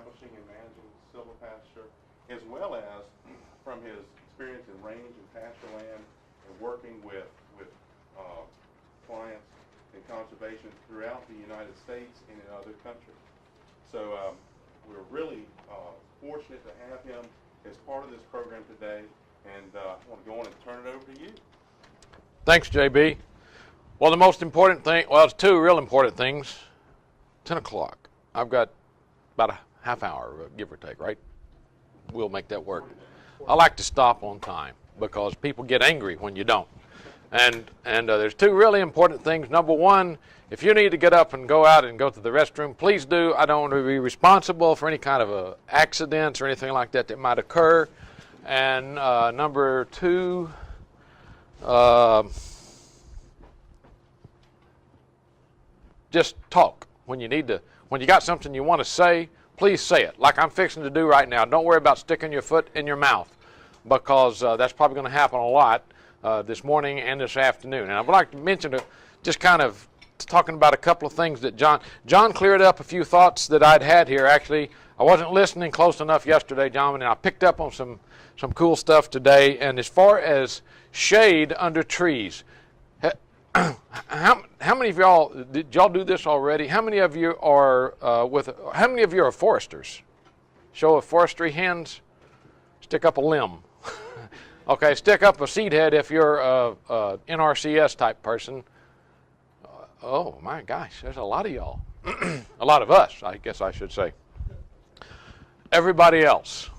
establishing and managing silvopasture, as well as from his experience in range and pasture land and working with clients in conservation throughout the United States and in other countries. So we're really fortunate to have him as part of this program today, and I want to go on and turn it over to you. Thanks, JB. Well, the most important thing, well, it's two real important things. 10 o'clock. I've got about a half hour, give or take, right? We'll make that work. I like to stop on time because people get angry when you don't. And there's two really important things. Number one, if you need to get up and go out and go to the restroom, please do. I don't want to be responsible for any kind of accidents or anything like that that might occur. And number two, just talk when you need to. When you got something you want to say, please say it, like I'm fixing to do right now. Don't worry about sticking your foot in your mouth, because that's probably going to happen a lot this morning and this afternoon. And I would like to mention, just kind of talking about a couple of things that John cleared up a few thoughts that I'd had here. Actually, I wasn't listening close enough yesterday, John, and I picked up on some cool stuff today. And as far as shade under trees, how many of y'all, did y'all do this already? How many of you are how many of you are foresters? Show of forestry hands. Stick up a limb. Okay, stick up a seed head if you're a NRCS type person. Oh my gosh, there's a lot of y'all. A lot of us, I guess I should say. Everybody else.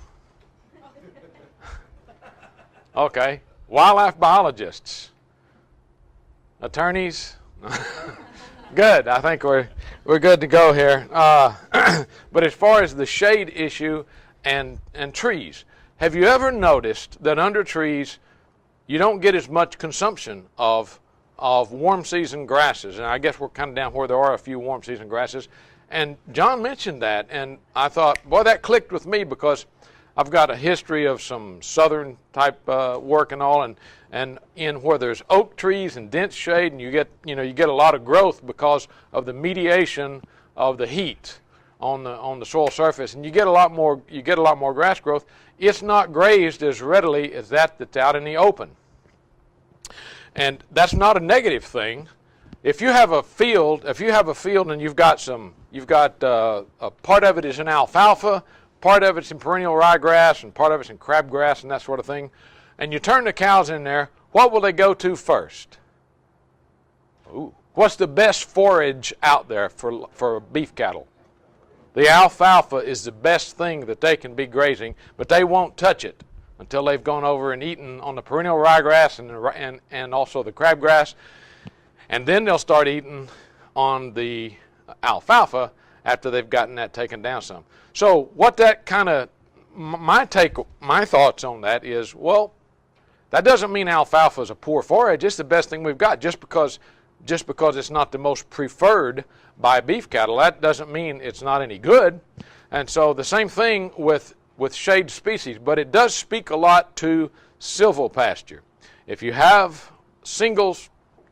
Okay, wildlife biologists. Attorneys. Good, I think we're good to go here. But as far as the shade issue and trees, have you ever noticed that under trees you don't get as much consumption of warm season grasses? And I guess we're kind of down where there are a few warm season grasses. And John mentioned that, and I thought, boy, that clicked with me, because I've got a history of some southern type work and all, and in where there's oak trees and dense shade, and you get a lot of growth because of the mediation of the heat on the soil surface, and you get a lot more grass growth. It's not grazed as readily as that's out in the open. And that's not a negative thing. If you have a field and you've got a part of it is in alfalfa, part of it's in perennial ryegrass, and part of it's in crabgrass and that sort of thing, and you turn the cows in there, what will they go to first? Ooh. What's the best forage out there for beef cattle? The alfalfa is the best thing that they can be grazing, but they won't touch it until they've gone over and eaten on the perennial ryegrass and also the crabgrass, and then they'll start eating on the alfalfa after they've gotten that taken down some. So what that kind of, my thoughts on that is, well, that doesn't mean alfalfa is a poor forage. It's the best thing we've got. Just because it's not the most preferred by beef cattle, that doesn't mean it's not any good. And so the same thing with shade species, but it does speak a lot to silvopasture. If you have single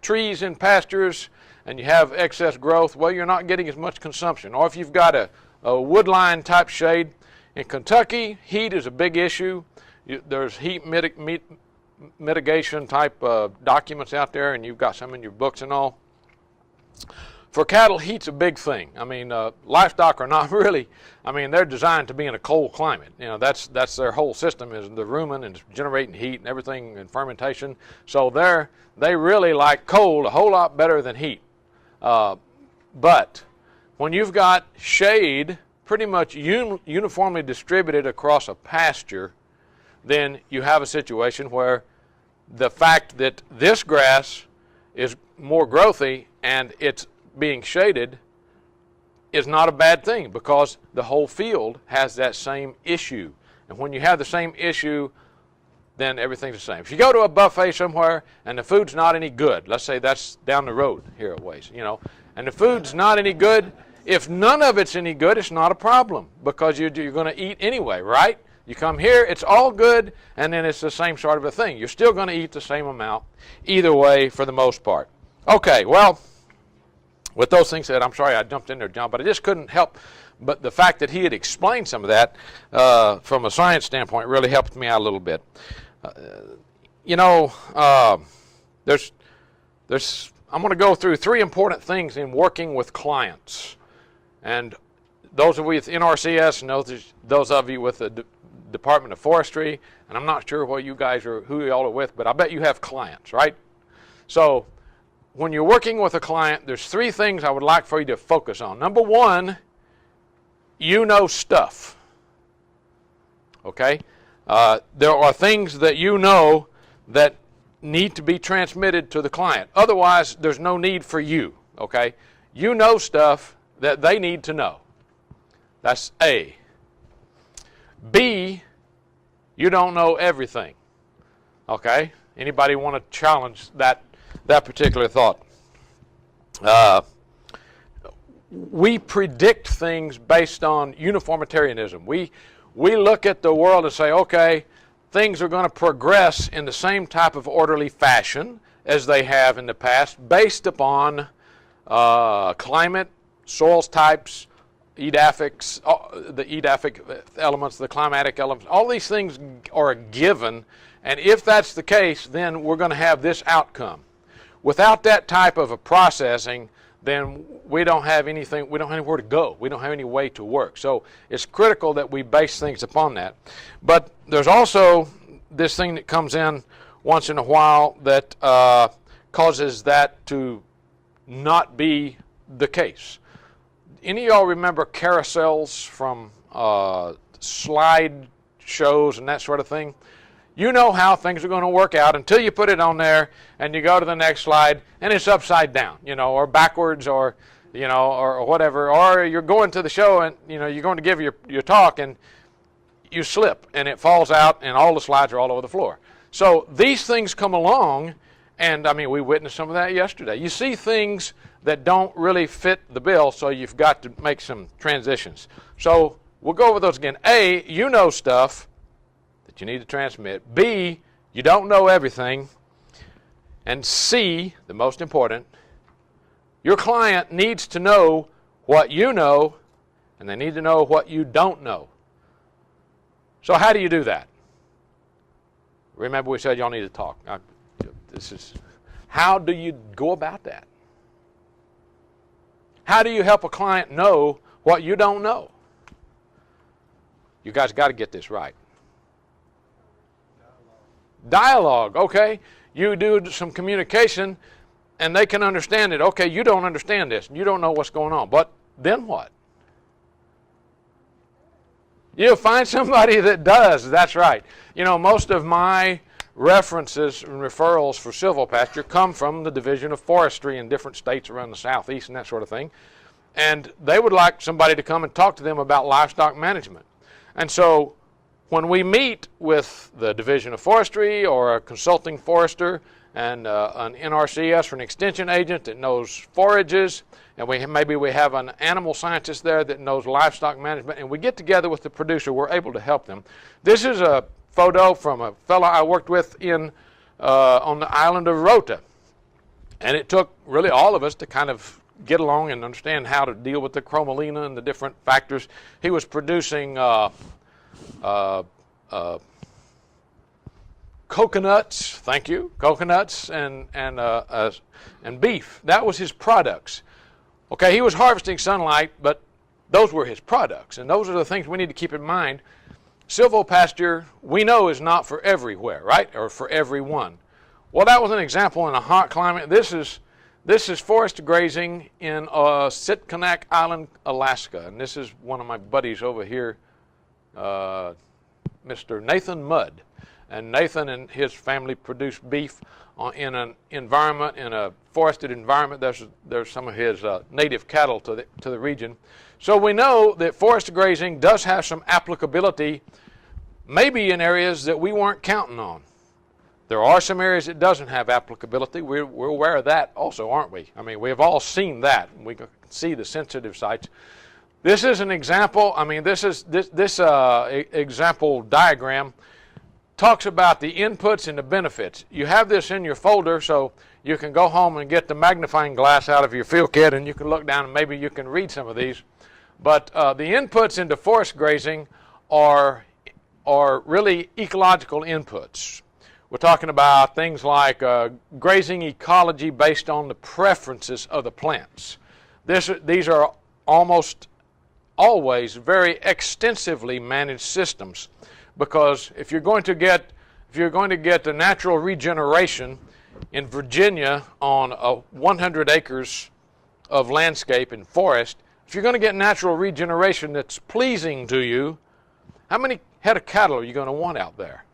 trees in pastures and you have excess growth, well, you're not getting as much consumption. Or if you've got a woodline type shade, in Kentucky, heat is a big issue. There's heat mitigation type documents out there, and you've got some in your books and all. For cattle, heat's a big thing. I mean, livestock are not really, I mean, they're designed to be in a cold climate. You know, that's their whole system, is the rumen and generating heat and everything, and fermentation. So they really like cold a whole lot better than heat. But when you've got shade pretty much uniformly distributed across a pasture, then you have a situation where the fact that this grass is more growthy and it's being shaded is not a bad thing, because the whole field has that same issue. And when you have the same issue, then everything's the same. If you go to a buffet somewhere and the food's not any good, let's say that's down the road here a ways, and the food's not any good, if none of it's any good, it's not a problem, because you're going to eat anyway, right? You come here, it's all good, and then it's the same sort of a thing. You're still going to eat the same amount either way for the most part. Okay, well, with those things said, I'm sorry I jumped in there, John, but I just couldn't help but the fact that he had explained some of that from a science standpoint really helped me out a little bit. I'm going to go through 3 important things in working with clients. And those of you with NRCS and those of you with the Department of Forestry, and I'm not sure who y'all are with, but I bet you have clients, right? So when you're working with a client, there's 3 things I would like for you to focus on. Number 1, you know stuff. Okay? There are things that you know that need to be transmitted to the client. Otherwise, there's no need for you. Okay? You know stuff that they need to know. That's A. B, you don't know everything. Okay? Anybody want to challenge that particular thought? We predict things based on uniformitarianism. We look at the world and say, okay, things are going to progress in the same type of orderly fashion as they have in the past based upon climate, soils types, edaphics, the edaphic elements, the climatic elements. All these things are a given, and if that's the case, then we're going to have this outcome. Without that type of a processing, then we don't have anything, we don't have anywhere to go. We don't have any way to work. So it's critical that we base things upon that. But there's also this thing that comes in once in a while that causes that to not be the case. Any of y'all remember carousels from slide shows and that sort of thing? You know how things are going to work out until you put it on there and you go to the next slide and it's upside down, or backwards, or whatever. Or you're going to the show and you're going to give your talk and you slip and it falls out and all the slides are all over the floor. So these things come along, and we witnessed some of that yesterday. You see things that don't really fit the bill, so you've got to make some transitions. So we'll go over those again. A, you know stuff that you need to transmit. B, you don't know everything. And C, the most important, your client needs to know what you know, and they need to know what you don't know. So how do you do that? Remember we said y'all need to talk. How do you go about that? How do you help a client know what you don't know? You guys got to get this right. Dialogue, okay. You do some communication and they can understand it. Okay, you don't understand this. You don't know what's going on. But then what? You'll find somebody that does. That's right. Most of my references and referrals for silvopasture come from the Division of Forestry in different states around the southeast and that sort of thing. And they would like somebody to come and talk to them about livestock management. And so when we meet with the Division of Forestry or a consulting forester and an NRCS or an extension agent that knows forages, and maybe we have an animal scientist there that knows livestock management, and we get together with the producer, we're able to help them. This is a photo from a fellow I worked with on the island of Rota. And it took really all of us to kind of get along and understand how to deal with the chromalina and the different factors. He was producing coconuts, thank you, coconuts and beef. That was his products. Okay, he was harvesting sunlight, but those were his products, and those are the things we need to keep in mind. Silvopasture, we know, is not for everywhere, right, or for everyone. Well, that was an example in a hot climate. This is forest grazing in Sitkinak Island, Alaska, and this is one of my buddies over here, Mr. Nathan Mudd. And Nathan and his family produce beef in an environment, in a forested environment. There's some of his native cattle to the region. So we know that forest grazing does have some applicability, maybe in areas that we weren't counting on. There are some areas that doesn't have applicability. We're aware of that also, aren't we? We've all seen that. We can see the sensitive sites. This is an example. This example diagram talks about the inputs and the benefits. You have this in your folder, so you can go home and get the magnifying glass out of your field kit and you can look down and maybe you can read some of these. But the inputs into forest grazing are really ecological inputs. We're talking about things like grazing ecology based on the preferences of the plants. These are almost always very extensively managed systems, because if you're going to get the natural regeneration in Virginia on 100 acres of landscape and forest, if you're going to get natural regeneration that's pleasing to you, how many head of cattle are you going to want out there?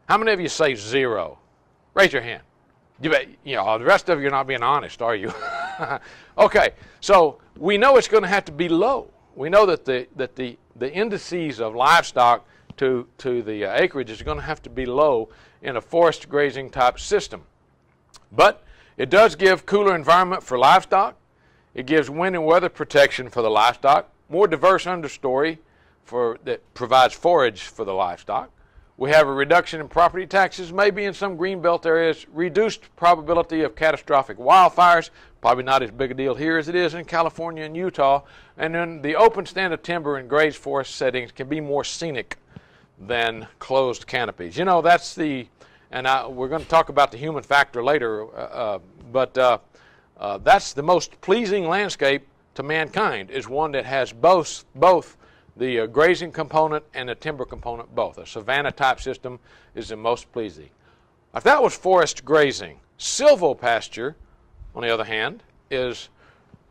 How many of you say 0? Raise your hand. You know, the rest of you are not being honest, are you? Okay, so we know it's going to have to be low. We know that the indices of livestock to the acreage is going to have to be low in a forest grazing type system. But it does give cooler environment for livestock. It gives wind and weather protection for the livestock, more diverse understory that provides forage for the livestock. We have a reduction in property taxes, maybe in some greenbelt areas, reduced probability of catastrophic wildfires, probably not as big a deal here as it is in California and Utah, and then the open stand of timber in grazed forest settings can be more scenic than closed canopies. You know, that's we're going to talk about the human factor later, but that's the most pleasing landscape to mankind, is one that has both the grazing component and the timber component both. A savanna type system is the most pleasing. If that was forest grazing, silvopasture, on the other hand, is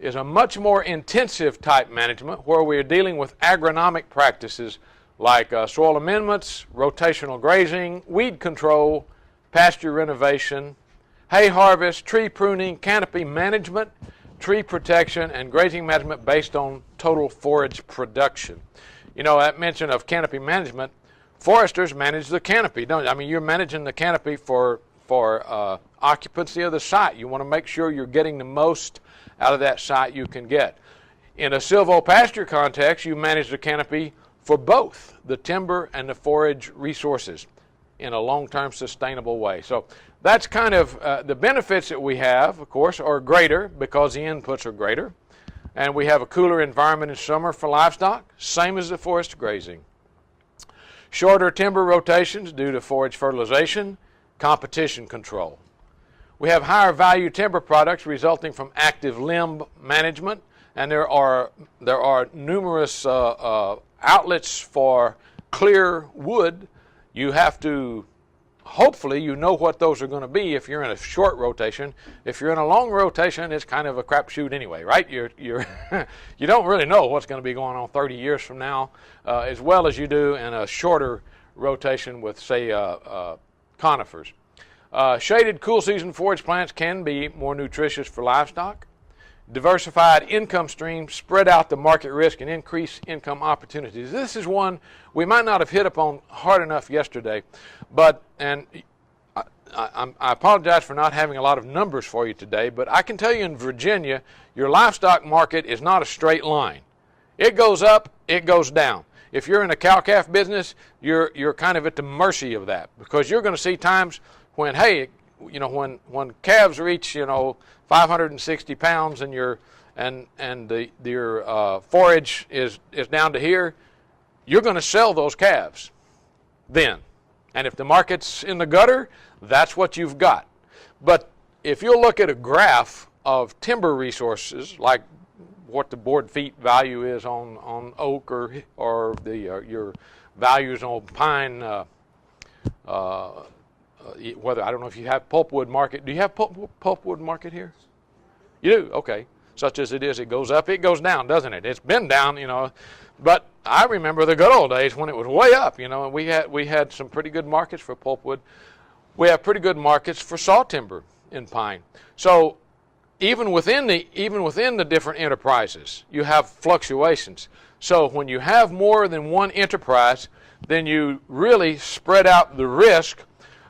a much more intensive type management where we are dealing with agronomic practices like soil amendments, rotational grazing, weed control, pasture renovation, hay harvest, tree pruning, canopy management, tree protection, and grazing management based on total forage production. You know, that mention of canopy management, foresters manage the canopy, don't you? I mean, you're managing the canopy for occupancy of the site. You want to make sure you're getting the most out of that site you can get. In a silvopasture context, you manage the canopy for both the timber and the forage resources in a long-term sustainable way. So that's kind of the benefits that we have, of course, are greater because the inputs are greater. And we have a cooler environment in summer for livestock, same as the forest grazing. Shorter timber rotations due to forage fertilization, competition control. We have higher value timber products resulting from active limb management, and there are numerous outlets for clear wood. You have to, hopefully you know what those are going to be if you're in a short rotation. If you're in a long rotation, it's kind of a crapshoot anyway, right? You don't really know what's going to be going on 30 years from now as well as you do in a shorter rotation with, say, conifers. Shaded cool season forage plants can be more nutritious for livestock. Diversified income streams spread out the market risk and increase income opportunities. This is one we might not have hit upon hard enough yesterday, and I apologize for not having a lot of numbers for you today, but I can tell you in Virginia, your livestock market is not a straight line. It goes up, it goes down. If you're in a cow-calf business, you're kind of at the mercy of that, because you're going to see times when, hey, you know, when calves reach, you know, 560 pounds and your forage is down to here, you're going to sell those calves then. And if the market's in the gutter, that's what you've got. But if you'll look at a graph of timber resources, like what the board feet value is on oak or your values on pine, whether, I don't know if you have pulpwood market. Do you have pulpwood market here? You do? Okay. Such as it is, it goes up, it goes down, doesn't it? It's been down, you know. But I remember the good old days when it was way up, you know, and we had some pretty good markets for pulpwood. We have pretty good markets for saw timber in pine. So even within the different enterprises, you have fluctuations. So when you have more than one enterprise, then you really spread out the risk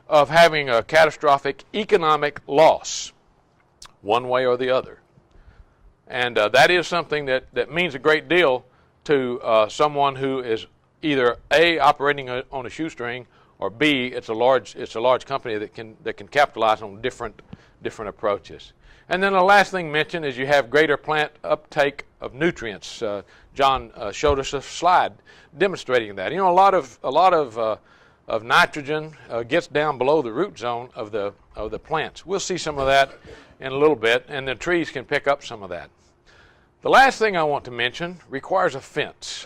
of having a catastrophic economic loss, one way or the other. And that is something that means a great deal to someone who is either A, operating on a shoestring, or B, it's a large company that can capitalize on different approaches. And then the last thing mentioned is you have greater plant uptake of nutrients. John showed us a slide demonstrating that. You know, a lot of nitrogen gets down below the root zone of the plants. We'll see some of that in a little bit, and the trees can pick up some of that. The last thing I want to mention requires a fence.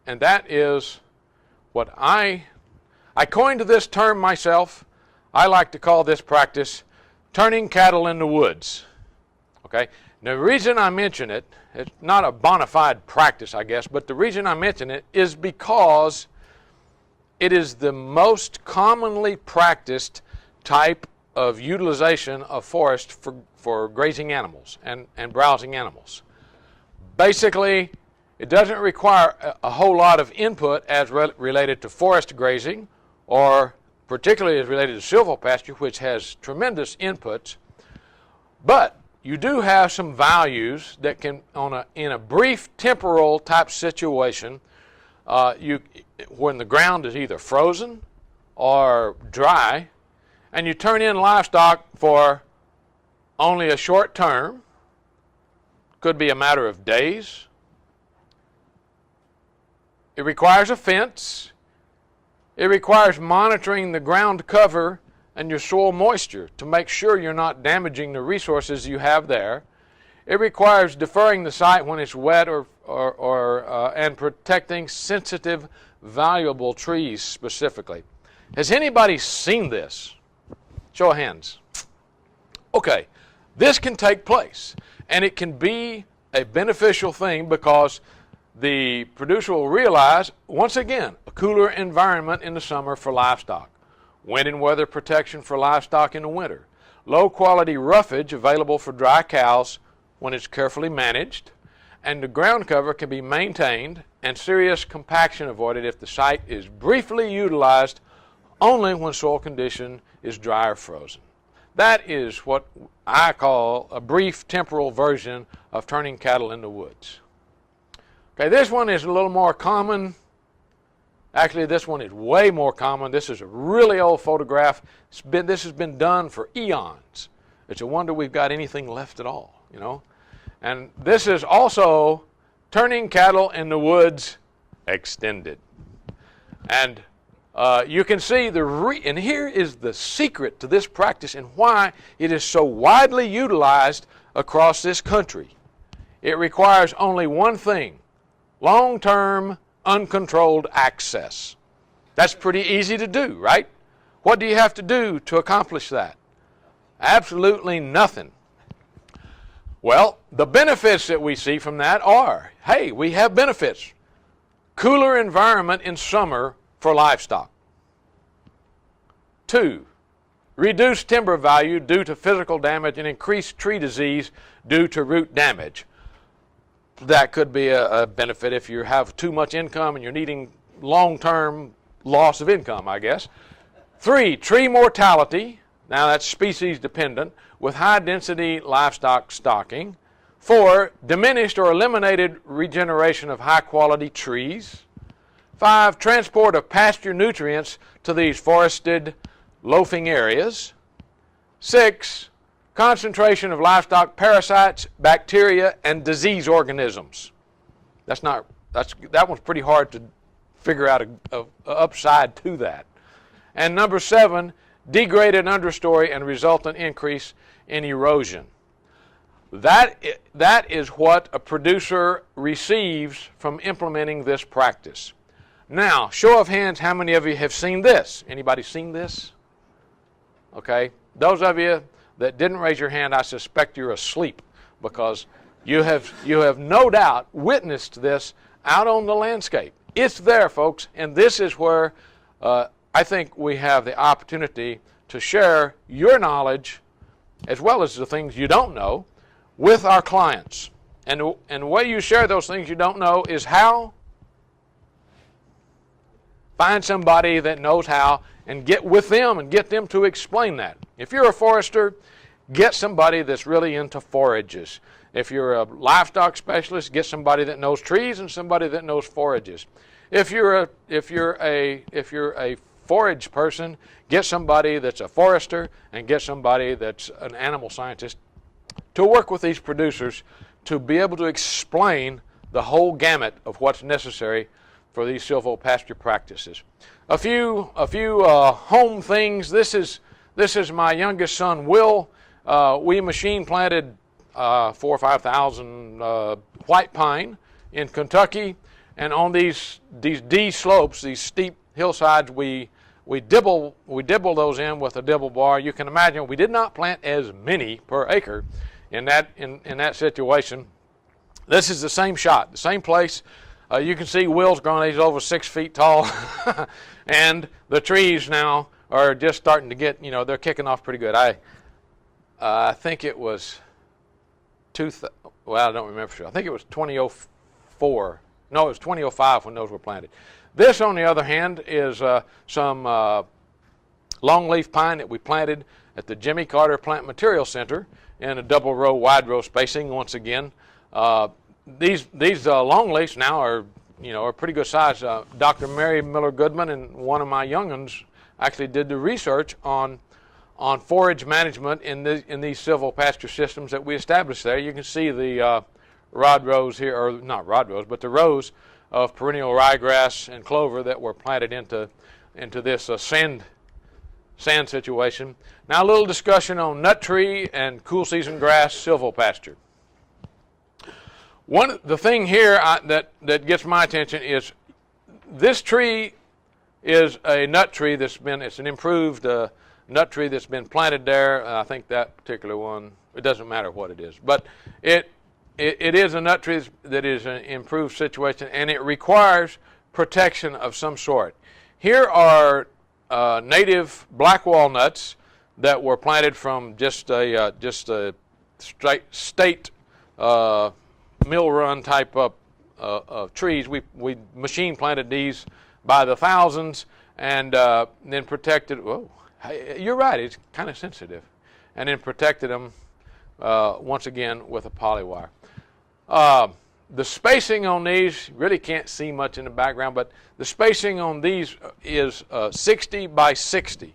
And that is what I coined this term myself. I like to call this practice turning cattle in the woods. Okay? Now, the reason I mention it, it's not a bona fide practice, I guess, but the reason I mention it is because it is the most commonly practiced type of utilization of forest for grazing animals and browsing animals. Basically, it doesn't require a whole lot of input as related to forest grazing, or particularly as related to silvopasture, which has tremendous inputs. But you do have some values that can, in a brief temporal type situation, when the ground is either frozen or dry, and you turn in livestock for only a short term, could be a matter of days. It requires a fence. It requires monitoring the ground cover and your soil moisture to make sure you're not damaging the resources you have there. It requires deferring the site when it's wet and protecting sensitive, valuable trees specifically. Has anybody seen this? Show of hands. Okay, this can take place, and it can be a beneficial thing because the producer will realize, once again, a cooler environment in the summer for livestock, wind and weather protection for livestock in the winter, low quality roughage available for dry cows when it's carefully managed, and the ground cover can be maintained and serious compaction avoided if the site is briefly utilized only when soil condition is dry or frozen. That is what I call a brief temporal version of turning cattle in the woods. Okay, this one is a little more common. Actually, this one is way more common. This is a really old photograph. This has been done for eons. It's a wonder we've got anything left at all, you know. And this is also turning cattle in the woods extended. And you can see and here is the secret to this practice and why it is so widely utilized across this country. It requires only one thing: long-term, uncontrolled access. That's pretty easy to do, right? What do you have to do to accomplish that? Absolutely nothing. Well, the benefits that we see from that are, hey, we have benefits. Cooler environment in summer for livestock. 2, reduced timber value due to physical damage and increased tree disease due to root damage. That could be a benefit if you have too much income and you're needing long-term loss of income, I guess. 3, tree mortality. Now that's species dependent with high-density livestock stocking. 4, diminished or eliminated regeneration of high-quality trees. 5, transport of pasture nutrients to these forested loafing areas. 6, concentration of livestock parasites, bacteria, and disease organisms. That one's pretty hard to figure out a upside to that. And number 7, degraded understory and resultant increase in erosion. That is what a producer receives from implementing this practice. Now, show of hands, how many of you have seen this? Anybody seen this? Okay, those of you that didn't raise your hand, I suspect you're asleep because you have no doubt witnessed this out on the landscape. It's there, folks, and this is where I think we have the opportunity to share your knowledge as well as the things you don't know with our clients. And the way you share those things you don't know is how? Find somebody that knows how and get with them and get them to explain that. If you're a forester, get somebody that's really into forages. If you're a livestock specialist, get somebody that knows trees and somebody that knows forages. If you're a forage person, get somebody that's a forester, and get somebody that's an animal scientist to work with these producers to be able to explain the whole gamut of what's necessary for these silvopasture practices. A few home things. This is my youngest son, Will. We machine planted 4,000 or 5,000 white pine in Kentucky, and on these D slopes, these steep hillsides, we dibble those in with a dibble bar. You can imagine we did not plant as many per acre in that situation. This is the same shot, the same place. You can see Will's growing. He's over 6 feet tall, and the trees now are just starting to get, they're kicking off pretty good. I think it was I don't remember sure. I think it was 2004. No, it was 2005 when those were planted. This, on the other hand, is some longleaf pine that we planted at the Jimmy Carter Plant Material Center in a double row, wide row spacing. Once again, these longleafs now are are pretty good size. Dr. Mary Miller Goodman and one of my young'uns actually did the research on forage management in these silvopasture systems that we established there. You can see the rod rows here, or not rod rows, but the rows of perennial ryegrass and clover that were planted into this sand situation. Now a little discussion on nut tree and cool season grass silvopasture. The thing here that gets my attention is this tree is a nut tree it's an improved nut tree that's been planted there. I think that particular one, it doesn't matter what it is, but it is a nut tree that is an improved situation, and it requires protection of some sort. Here are native black walnuts that were planted from just a state mill run type of trees. We machine planted these by the thousands, and then protected. Whoa, you're right. It's kind of sensitive, and then protected them once again with a polywire. The spacing on these, really can't see much in the background, but the spacing on these is 60 by 60.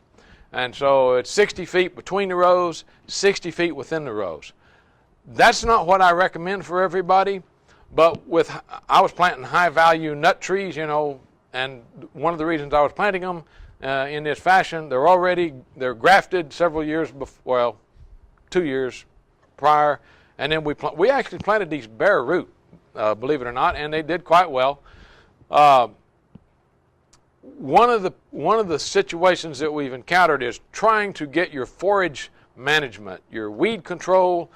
And so it's 60 feet between the rows, 60 feet within the rows. That's not what I recommend for everybody, but I was planting high value nut trees, and one of the reasons I was planting them in this fashion, they're grafted several years before, 2 years prior, and then we actually planted these bare root, believe it or not, and they did quite well. One of the situations that we've encountered is trying to get your forage management, your weed control.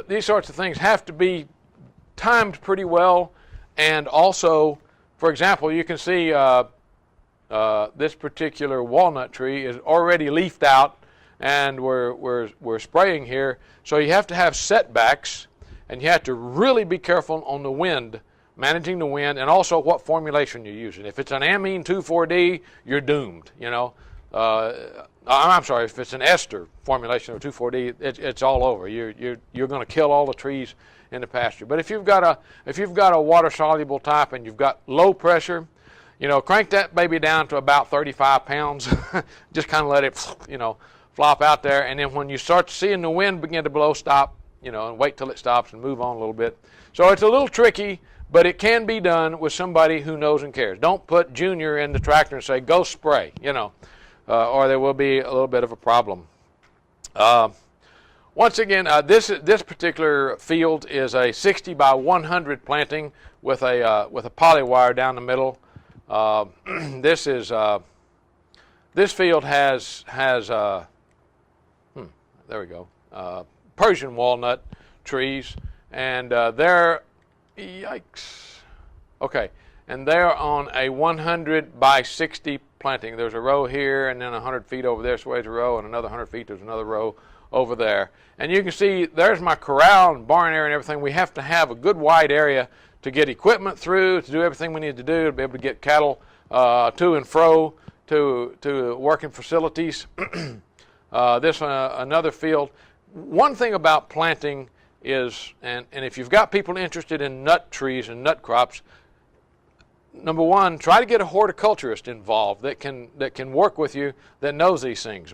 These sorts of things have to be timed pretty well, and also, for example, you can see this particular walnut tree is already leafed out, and we're spraying here. So you have to have setbacks, and you have to really be careful on the wind, managing the wind, and also what formulation you're using. If it's an amine 2,4-D, you're doomed. I'm sorry, if it's an ester formulation of 2,4-D, it's all over. You're going to kill all the trees in the pasture. But if you've got a water soluble type and you've got low pressure, crank that baby down to about 35 pounds. Just kind of let it, flop out there, and then when you start seeing the wind begin to blow, stop, and wait till it stops and move on a little bit. So it's a little tricky, but it can be done with somebody who knows and cares. Don't put Junior in the tractor and say, go spray, or there will be a little bit of a problem. Once again, this particular field is a 60 by 100 planting with a polywire down the middle. This field has there we go, Persian walnut trees, and they're, yikes, okay, and they're on a 100 by 60 planting. There's a row here, and then 100 feet over there, so there's a row, and another 100 feet, there's another row over there. And you can see there's my corral and barn area and everything. We have to have a good wide area to get equipment through, to do everything we need to do, to be able to get cattle to and fro to working facilities. This another field. One thing about planting is, and if you've got people interested in nut trees and nut crops, number one, try to get a horticulturist involved that can work with you, that knows these things.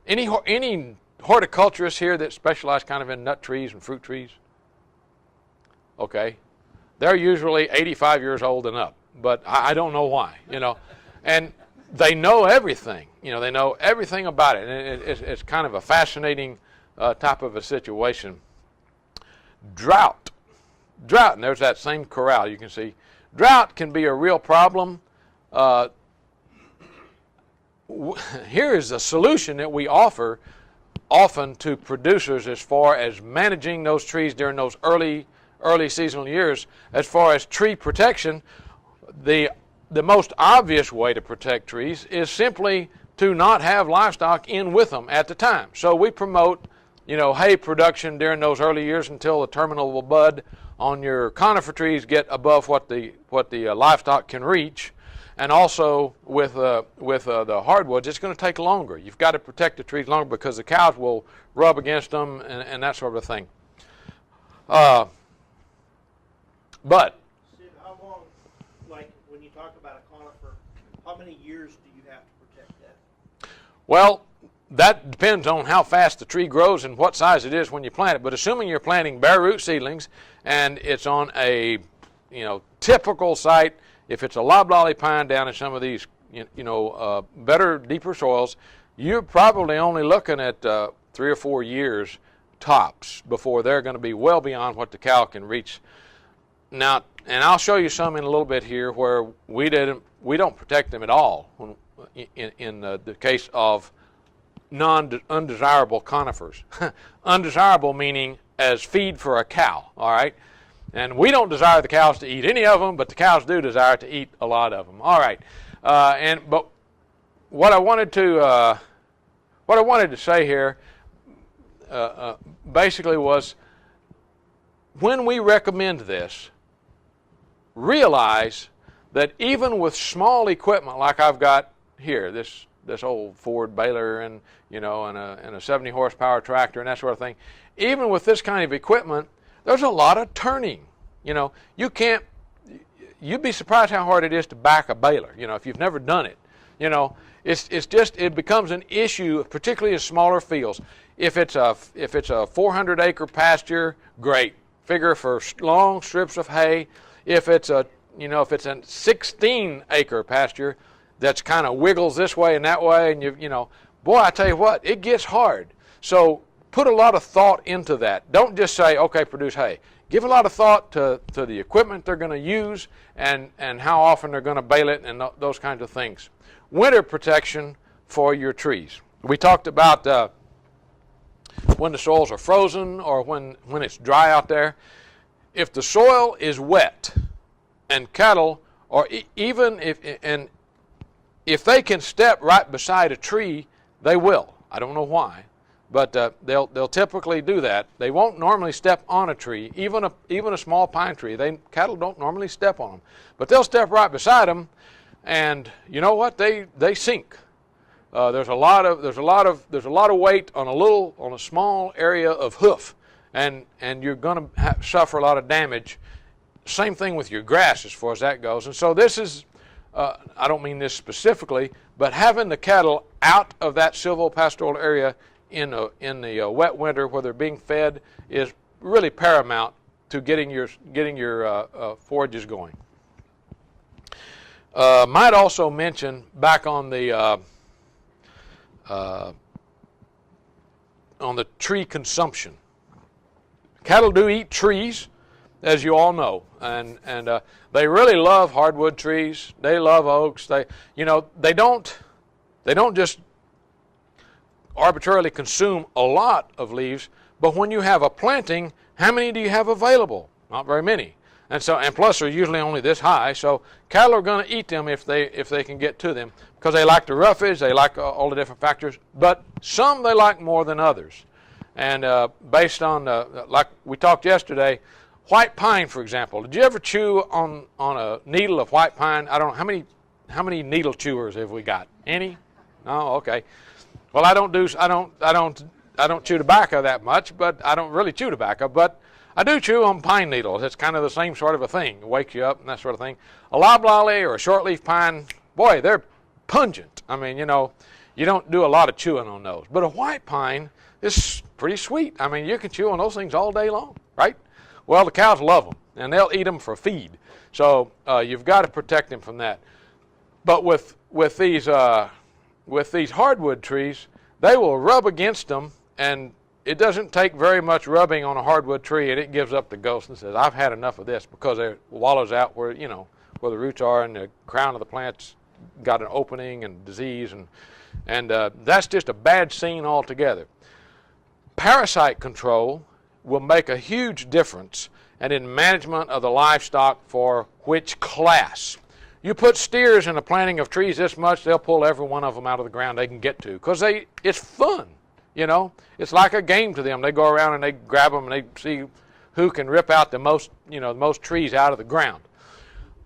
Any horticulturists here that specialize kind of in nut trees and fruit trees? Okay, they're usually 85 years old and up, but I don't know why, and they know everything. They know everything about it, and it's kind of a fascinating type of a situation. Drought, and there's that same corral you can see. Drought can be a real problem. Here is a solution that we offer often to producers as far as managing those trees during those early seasonal years. As far as tree protection, the most obvious way to protect trees is simply to not have livestock in with them at the time. So we promote, hay production during those early years until the terminal bud on your conifer trees get above what the livestock can reach. And also with the hardwoods, it's going to take longer. You've got to protect the trees longer because the cows will rub against them and that sort of thing. But Sid, how long, like when you talk about a conifer, how many years do you have to protect that? Well, that depends on how fast the tree grows and what size it is when you plant it. But assuming you're planting bare root seedlings and it's on a typical site, if it's a loblolly pine down in some of these better, deeper soils, you're probably only looking at 3 or 4 years tops before they're going to be well beyond what the cow can reach. Now, and I'll show you some in a little bit here where we don't protect them at all in the case of undesirable conifers. Undesirable meaning as feed for a cow, all right? And we don't desire the cows to eat any of them, but the cows do desire to eat a lot of them. All right, but what I wanted to say here basically was, when we recommend this, realize that even with small equipment like I've got here, this old Ford baler and a 70 horsepower tractor and that sort of thing, even with this kind of equipment, there's a lot of turning. You'd be surprised how hard it is to back a baler, if you've never done it. It becomes an issue, particularly in smaller fields. If it's a 400-acre pasture, great. Figure for long strips of hay. If it's a 16-acre pasture that's kind of wiggles this way and that way, and boy, I tell you what, it gets hard. So put a lot of thought into that. Don't just say, okay, produce hay. Give a lot of thought to the equipment they're going to use and how often they're going to bale it and those kinds of things. Winter protection for your trees. We talked about when the soils are frozen or when it's dry out there. If the soil is wet and cattle, or even if they can step right beside a tree, they will. I don't know why. But they'll typically do that. They won't normally step on a tree, even a small pine tree. Cattle don't normally step on them, but they'll step right beside them, and you know what? They sink. There's a lot of weight on a small area of hoof, and you're going to suffer a lot of damage. Same thing with your grass as far as that goes. And so this is, I don't mean this specifically, but having the cattle out of that silvopastoral area in the wet winter where they're being fed is really paramount to getting your forages going. Might also mention back on the tree consumption. Cattle do eat trees, as you all know, and they really love hardwood trees. They love oaks. They don't just arbitrarily consume a lot of leaves, but when you have a planting, how many do you have available? Not very many. And plus they're usually only this high, so cattle are going to eat them if they can get to them, because they like the roughage, they like all the different factors, but some they like more than others. And based on, like we talked yesterday, white pine, for example. Did you ever chew on a needle of white pine? I don't know, how many needle chewers have we got? Any? No, okay. Well, I don't chew tobacco that much, but I don't really chew tobacco. But I do chew on pine needles. It's kind of the same sort of a thing. It wakes you up and that sort of thing. A loblolly or a shortleaf pine, boy, they're pungent. I mean, you know, you don't do a lot of chewing on those. But a white pine is pretty sweet. I mean, you can chew on those things all day long, right? Well, the cows love them, and they'll eat them for feed. So you've got to protect them from that. But with these hardwood trees, they will rub against them, and it doesn't take very much rubbing on a hardwood tree, and it gives up the ghost and says, "I've had enough of this," because it wallows out where, you know, where the roots are, and the crown of the plant's got an opening and disease, and that's just a bad scene altogether. Parasite control will make a huge difference, and in management of the livestock for which class. You put steers in a planting of trees this much, they'll pull every one of them out of the ground they can get to, because it's fun. You know, it's like a game to them. They go around and they grab them and they see who can rip out the most, you know, the most trees out of the ground.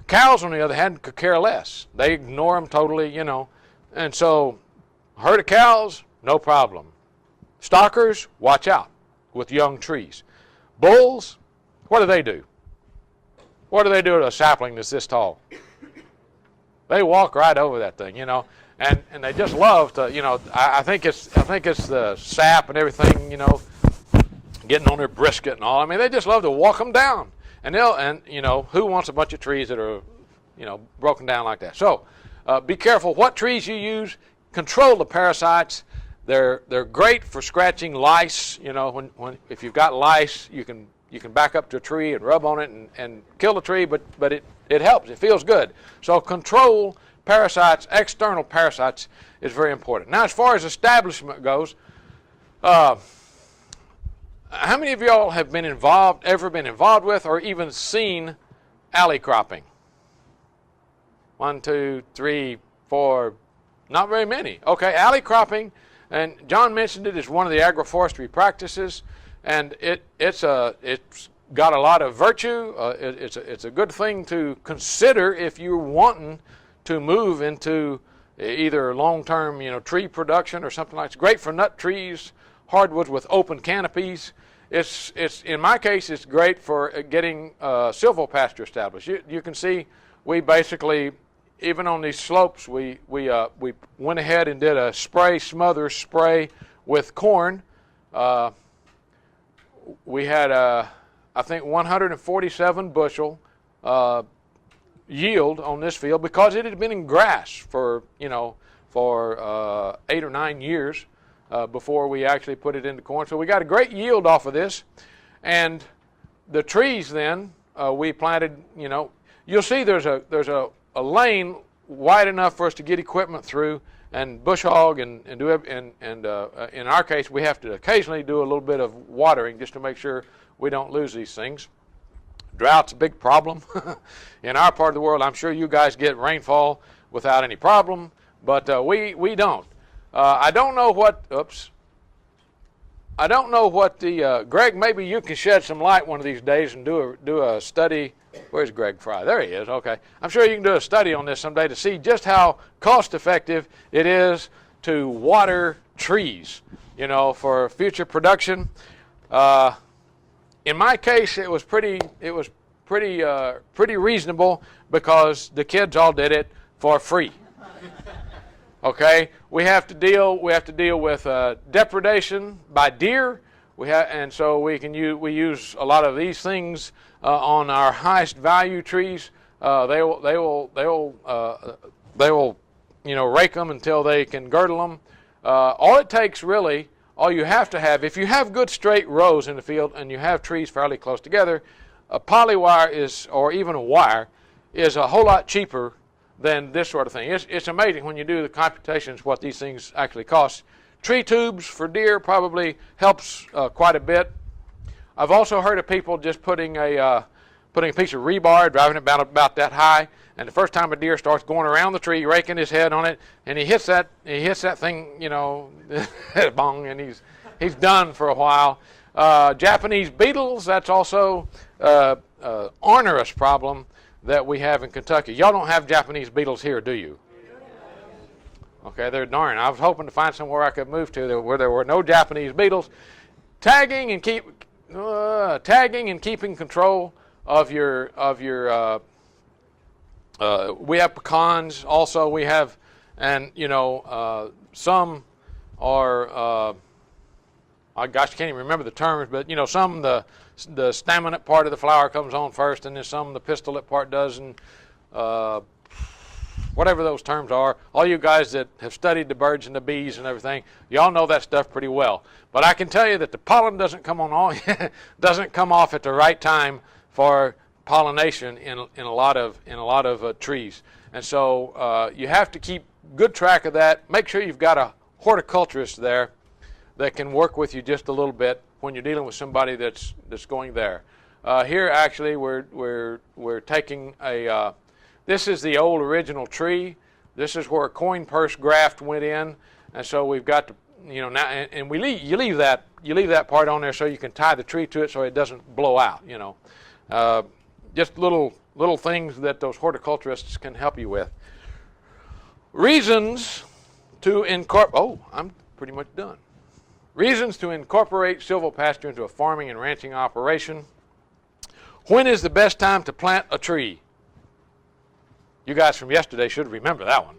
Cows, on the other hand, could care less. They ignore them totally, you know. And so, herd of cows, no problem. Stockers, watch out with young trees. Bulls, what do? What do they do to a sapling that's this tall? They walk right over that thing, you know. And they just love to, you know, I think it's the sap and everything, you know, getting on their brisket and all. I mean, they just love to walk them down. And you know, who wants a bunch of trees that are, you know, broken down like that? So be careful what trees you use. Control the parasites. They're great for scratching lice. You know, if you've got lice, you can back up to a tree and rub on it and kill the tree, but it helps. It feels good. So control parasites, external parasites, is very important. Now, as far as establishment goes, how many of y'all have ever been involved with or even seen alley cropping? 1, 2, 3, 4, not very many. Okay, alley cropping, and John mentioned it as one of the agroforestry practices, and it's got a lot of virtue. It's a good thing to consider if you're wanting to move into either long-term, you know, tree production or something like that. It's great for nut trees, hardwoods with open canopies. It's in my case, it's great for getting silvopasture established. You can see we basically, even on these slopes, we went ahead and did a smother spray with corn. We had I think 147 bushel yield on this field because it had been in grass for 8 or 9 years before we actually put it into corn. So we got a great yield off of this, and the trees then we planted. You know, you'll see there's a lane wide enough for us to get equipment through and bush hog and do it. And in our case, we have to occasionally do a little bit of watering just to make sure we don't lose these things. Drought's a big problem in our part of the world. I'm sure you guys get rainfall without any problem, but we don't. I don't know what. I don't know what the Greg. Maybe you can shed some light one of these days and do a study. Where's Greg Fry? There he is. Okay, I'm sure you can do a study on this someday to see just how cost-effective it is to water trees. You know, for future production. In my case, it was pretty reasonable because the kids all did it for free. Okay, we have to deal with depredation by deer. And so we use a lot of these things on our highest value trees. They will rake them until they can girdle them. All it takes really. All you have to have, if you have good straight rows in the field and you have trees fairly close together, a polywire or even a wire is a whole lot cheaper than this sort of thing. It's amazing when you do the computations what these things actually cost. Tree tubes for deer probably helps quite a bit. I've also heard of people just putting a piece of rebar, driving it about that high, and the first time a deer starts going around the tree, raking his head on it, and he hits that thing, you know, bong, and he's done for a while. Japanese beetles, that's also an onerous problem that we have in Kentucky. Y'all don't have Japanese beetles here, do you? Okay, they're darn. I was hoping to find somewhere I could move to where there were no Japanese beetles. Tagging and tagging and keeping control of your we have pecans also. We have, and some are gosh, I can't even remember the terms, but some the staminate part of the flower comes on first, and then some the pistillate part does, and whatever those terms are. All you guys that have studied the birds and the bees and everything, y'all know that stuff pretty well. But I can tell you that the pollen doesn't come off at the right time for pollination in a lot of trees, and so you have to keep good track of that. Make sure you've got a horticulturist there that can work with you just a little bit when you're dealing with somebody that's going there. Here, actually, we're taking a. This is the old original tree. This is where a coin purse graft went in, and so we've got to, now, and you leave that part on there so you can tie the tree to it so it doesn't blow out. Just little things that those horticulturists can help you with. Reasons to incorporate. Oh, I'm pretty much done. Reasons to incorporate silvopasture into a farming and ranching operation. When is the best time to plant a tree? You guys from yesterday should remember that one.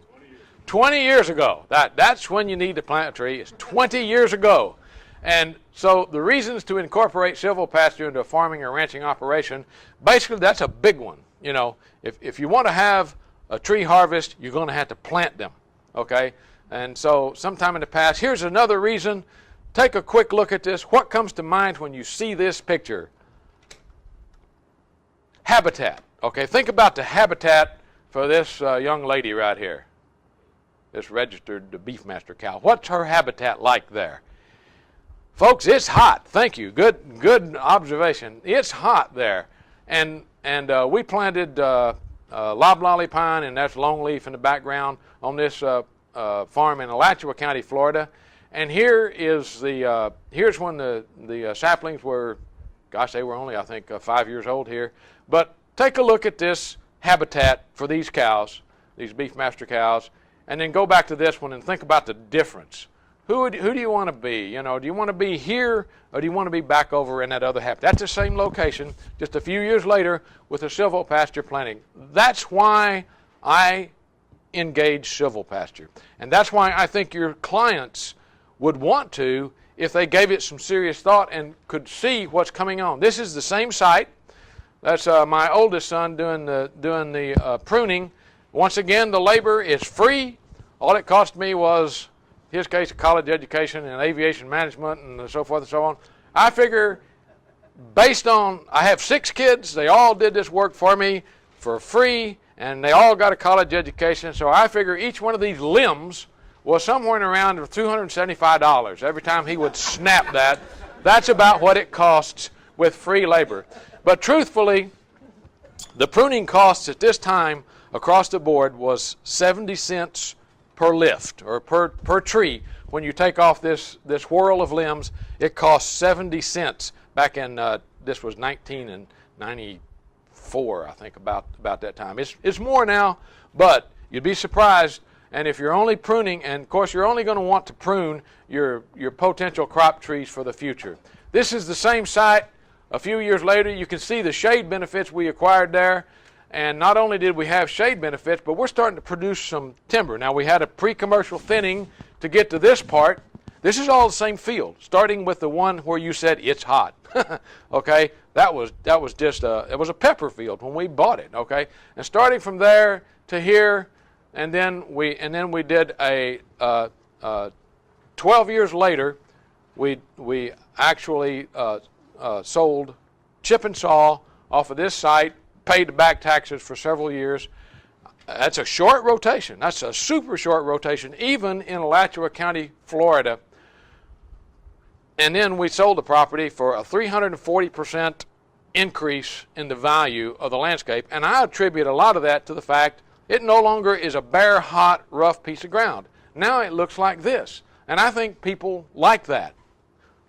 20 years ago. That's when you need to plant a tree. It's 20 years ago. And so the reasons to incorporate silvopasture into a farming or ranching operation, basically that's a big one. If you want to have a tree harvest, you're going to have to plant them. Okay? And so sometime in the past, here's another reason. Take a quick look at this. What comes to mind when you see this picture? Habitat. Okay, think about the habitat for this young lady right here, this registered Beefmaster cow. What's her habitat like there? Folks, it's hot. Thank you. Good observation. It's hot there. And we planted Loblolly Pine, and that's longleaf in the background, on this farm in Alachua County, Florida. And here is here's when the saplings were, gosh, they were only, I think, 5 years old here. But take a look at this habitat for these cows, these Beefmaster cows, and then go back to this one and think about the difference. Who do you want to be? Do you want to be here, or do you want to be back over in that other habitat? That's the same location, just a few years later with a silvopasture planting. That's why I engage silvopasture. And that's why I think your clients would want to, if they gave it some serious thought and could see what's coming on. This is the same site. That's my oldest son doing the pruning. Once again, the labor is free. All it cost me was, in his case, a college education and aviation management and so forth and so on. I figure, based on, I have 6 kids. They all did this work for me for free, and they all got a college education. So I figure each one of these limbs was somewhere in around $275 every time he would snap that. That's about what it costs with free labor. But truthfully, the pruning costs at this time across the board was 70 cents per lift, or per tree. When you take off this whirl of limbs, it costs 70 cents. Back in, this was 1994, I think, about that time. It's more now, but you'd be surprised. And if you're only pruning, and of course you're only going to want to prune your potential crop trees for the future. This is the same site. A few years later, you can see the shade benefits we acquired there. And not only did we have shade benefits, but we're starting to produce some timber. Now, we had a pre-commercial thinning to get to this part. This is all the same field, starting with the one where you said it's hot. Okay, that was just it was a pepper field when we bought it. Okay, and starting from there to here, and then we did a 12 years later, we actually sold chip and saw off of this site, paid the back taxes for several years. That's a short rotation. That's a super short rotation, even in Alachua County, Florida. And then we sold the property for a 340% increase in the value of the landscape. And I attribute a lot of that to the fact it no longer is a bare, hot, rough piece of ground. Now it looks like this. And I think people like that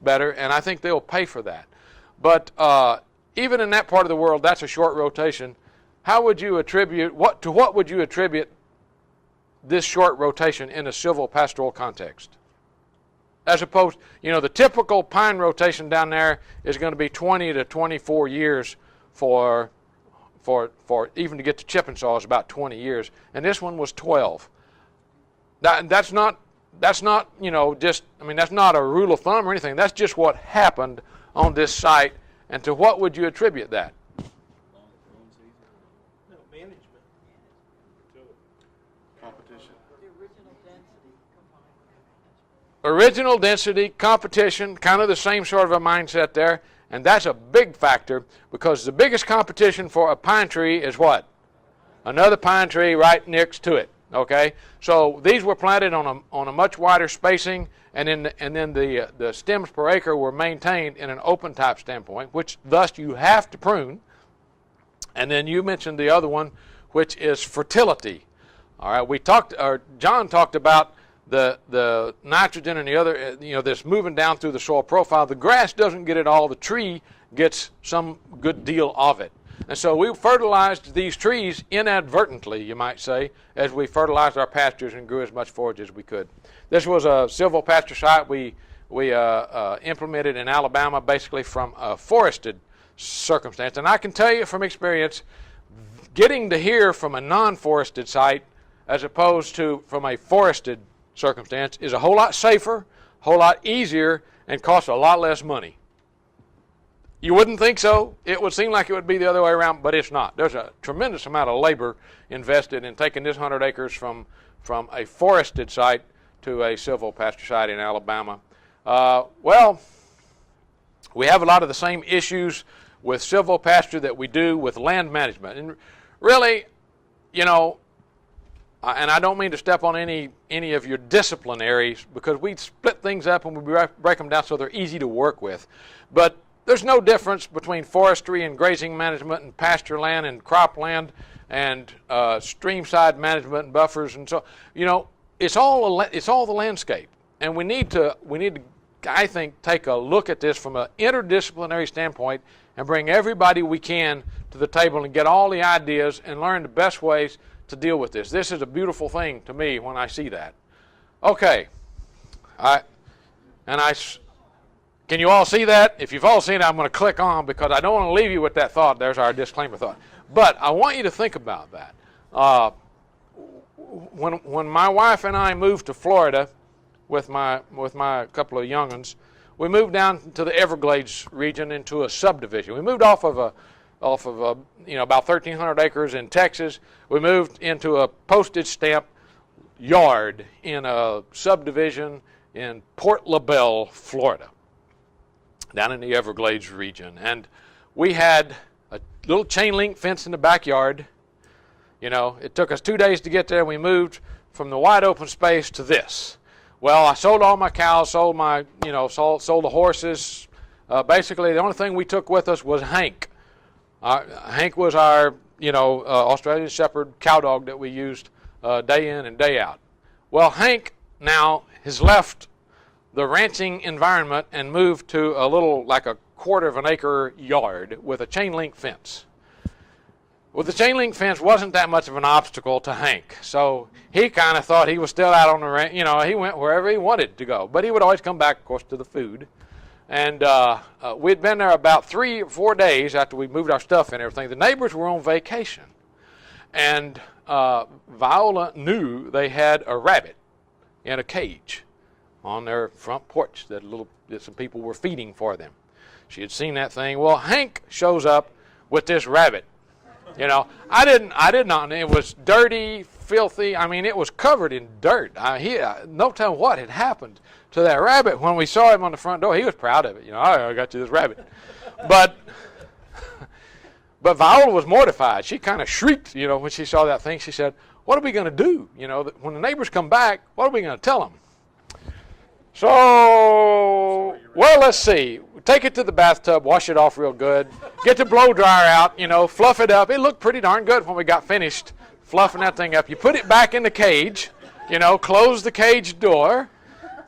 better, and I think they'll pay for that. But even in that part of the world, that's a short rotation. How would you attribute, what would you attribute this short rotation in a silvopastoral context? as opposed, the typical pine rotation down there is going to be 20 to 24 years for even to get to chipping saw is about 20 years, and this one was 12. That's not that's not a rule of thumb or anything. That's just what happened on this site. And to what would you attribute that? No, management. Competition. Original density, competition, kind of the same sort of a mindset there. And that's a big factor, because the biggest competition for a pine tree is what? Another pine tree right next to it. Okay, so these were planted on a much wider spacing, and then the stems per acre were maintained in an open type standpoint, which thus you have to prune. And then you mentioned the other one, which is fertility. All right, John talked about the nitrogen and the other, this moving down through the soil profile. The grass doesn't get it all; the tree gets some good deal of it. And so we fertilized these trees inadvertently, you might say, as we fertilized our pastures and grew as much forage as we could. This was a silvopastor site we implemented in Alabama, basically from a forested circumstance. And I can tell you from experience, getting to here from a non-forested site as opposed to from a forested circumstance is a whole lot safer, a whole lot easier, and costs a lot less money. You wouldn't think so. It would seem like it would be the other way around, but it's not. There's a tremendous amount of labor invested in taking this 100 acres from a forested site to a silvopastor site in Alabama. Well, we have a lot of the same issues with silvopasture that we do with land management. And really, and I don't mean to step on any of your disciplinaries, because we split things up and we break them down so they're easy to work with. But there's no difference between forestry and grazing management and pasture land and crop land and stream side management and buffers, and so it's all the landscape. And we need to I think take a look at this from an interdisciplinary standpoint and bring everybody we can to the table and get all the ideas and learn the best ways to deal with this. This is a beautiful thing to me when I see that. Okay, can you all see that? If you've all seen it, I'm going to click on, because I don't want to leave you with that thought. There's our disclaimer thought. But I want you to think about that. When my wife and I moved to Florida with my couple of young'uns, we moved down to the Everglades region into a subdivision. We moved off of about 1,300 acres in Texas. We moved into a postage stamp yard in a subdivision in Port LaBelle, Florida, down in the Everglades region. And we had a little chain link fence in the backyard. It took us 2 days to get there. We moved from the wide open space to this. Well, I sold all my cows, sold the horses. Basically, the only thing we took with us was Hank. Hank was our, Australian Shepherd cow dog that we used day in and day out. Well, Hank now has left the ranching environment and moved to a little, like a quarter of an acre yard with a chain link fence. Well, the chain link fence wasn't that much of an obstacle to Hank, so he kind of thought he was still out on the ranch. He went wherever he wanted to go, but he would always come back, of course, to the food. And we'd been there about 3 or 4 days after we moved our stuff and everything. The neighbors were on vacation, and Viola knew they had a rabbit in a cage on their front porch that some people were feeding for them. She had seen that thing. Well, Hank shows up with this rabbit. I did not. It was dirty, filthy. I mean, it was covered in dirt. No telling what had happened to that rabbit. When we saw him on the front door, he was proud of it. I got you this rabbit. But Viola was mortified. She kind of shrieked, when she saw that thing. She said, "What are we going to do? When the neighbors come back, what are we going to tell them?" So, well, let's see. Take it to the bathtub, wash it off real good, get the blow dryer out, fluff it up. It looked pretty darn good when we got finished fluffing that thing up. You put it back in the cage, close the cage door,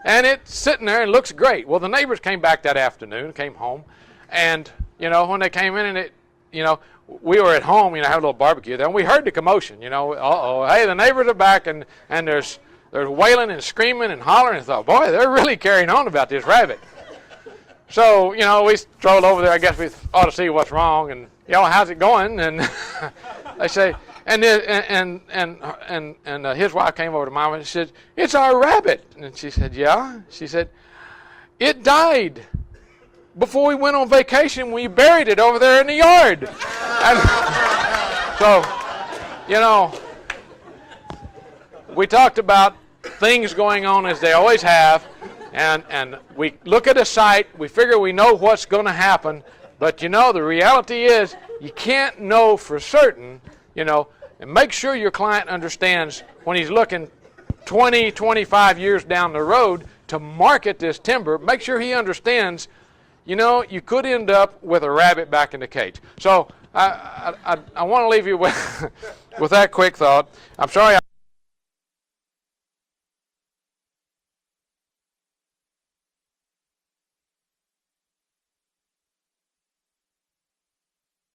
and it's sitting there and looks great. Well, the neighbors came back that afternoon, came home, and, when they came in and we were at home, had a little barbecue there, and we heard the commotion, uh-oh, hey, the neighbors are back, and there's They're wailing and screaming and hollering, and thought, boy, they're really carrying on about this rabbit. So, we strolled over there. I guess we ought to see what's wrong, and, how's it going? And they say, and his wife came over to Mama and she said, it's our rabbit. And she said, yeah. She said, it died before we went on vacation. We buried it over there in the yard. And so, we talked about things going on as they always have, and we look at a site, we figure we know what's going to happen, but the reality is you can't know for certain, and make sure your client understands when he's looking 20, 25 years down the road to market this timber, make sure he understands, you could end up with a rabbit back in the cage. So I want to leave you with that quick thought. I'm sorry.